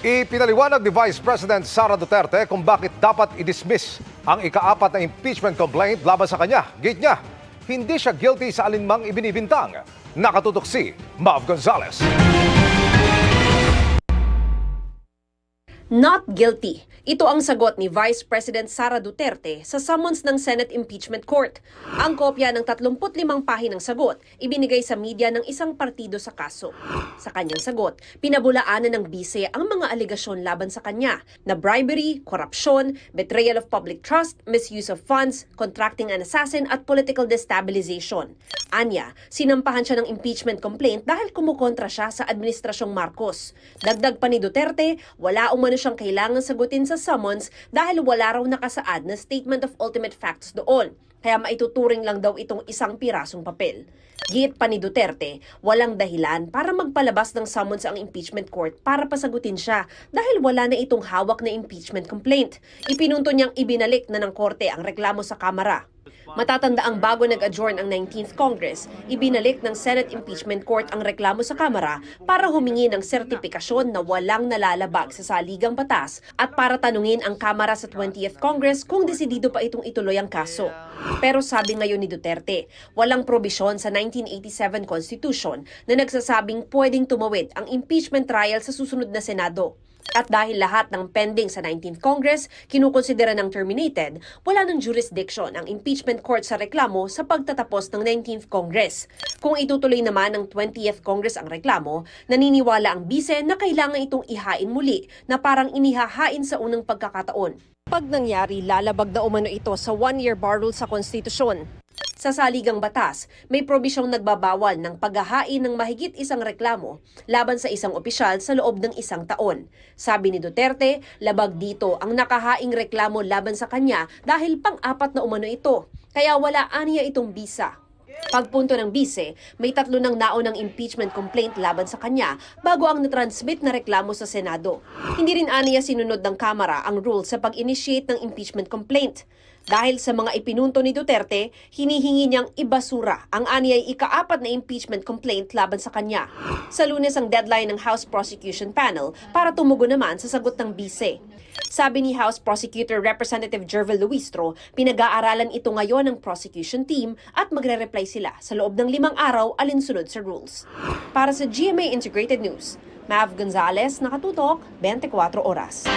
Ipinaliwanag ni Vice President Sara Duterte kung bakit dapat i-dismiss ang ika-4 na impeachment complaint laban sa kanya. Gate niya, hindi siya guilty sa alinmang ibinibintang. Nakatutok si Mav Gonzalez. Not guilty. Ito ang sagot ni Vice President Sara Duterte sa summons ng Senate Impeachment Court. Ang kopya ng 35 pahinang sagot ibinigay sa media ng isang partido sa kaso. Sa kanyang sagot, pinabulaanan ng bise ang mga alegasyon laban sa kanya na bribery, korupsyon, betrayal of public trust, misuse of funds, contracting an assassin at political destabilization. Anya, sinampahan siya ng impeachment complaint dahil kumukontra siya sa Administrasyong Marcos. Dagdag pa ni Duterte, wala umano siyang kailangan sagutin sa summons dahil wala raw nakasaad na statement of ultimate facts doon. Kaya maituturing lang daw itong isang pirasong papel. Git pa ni Duterte, walang dahilan para magpalabas ng summons ang impeachment court para pasagutin siya dahil wala na itong hawak na impeachment complaint. Ipinunto niyang ibinalik na ng korte ang reklamo sa Kamara. Matatanda ang bago nag-adjourn ang 19th Congress, ibinalik ng Senate Impeachment Court ang reklamo sa Kamara para humingi ng sertipikasyon na walang nalalabag sa saligang batas at para tanungin ang Kamara sa 20th Congress kung desidido pa itong ituloy ang kaso. Pero sabi ngayon ni Duterte, walang probisyon sa 1987 Constitution na nagsasabing pwedeng tumawid ang impeachment trial sa susunod na Senado. At dahil lahat ng pending sa 19th Congress, kinukonsidera ng terminated, wala ng jurisdiction ang impeachment court sa reklamo sa pagtatapos ng 19th Congress. Kung itutuloy naman ng 20th Congress ang reklamo, naniniwala ang bise na kailangan itong ihain muli na parang inihahain sa unang pagkakataon. Pag nangyari, lalabag na umano ito sa one-year bar rule sa konstitusyon. Sa saligang batas, may probisyong nagbabawal ng paghahain ng mahigit isang reklamo laban sa isang opisyal sa loob ng isang taon. Sabi ni Duterte, labag dito ang nakahaing reklamo laban sa kanya dahil pang-apat na umano ito, kaya wala aniya itong bisa. Pagpunto ng bise, may 3 ng naunang impeachment complaint laban sa kanya bago ang natransmit na reklamo sa Senado. Hindi rin aniya sinunod ng Kamara ang rules sa pag-initiate ng impeachment complaint. Dahil sa mga ipinunto ni Duterte, hinihingi niyang ibasura ang aniyay ika-4 na impeachment complaint laban sa kanya. Sa Lunes ang deadline ng House Prosecution Panel para tumugon naman sa sagot ng bise. Sabi ni House Prosecutor Representative Jervel Luistro, pinag-aaralan ito ngayon ng prosecution team at magre-reply sila sa loob ng 5 araw alinsunod sa rules. Para sa GMA Integrated News, Mav Gonzalez, nakatutok, 24 oras.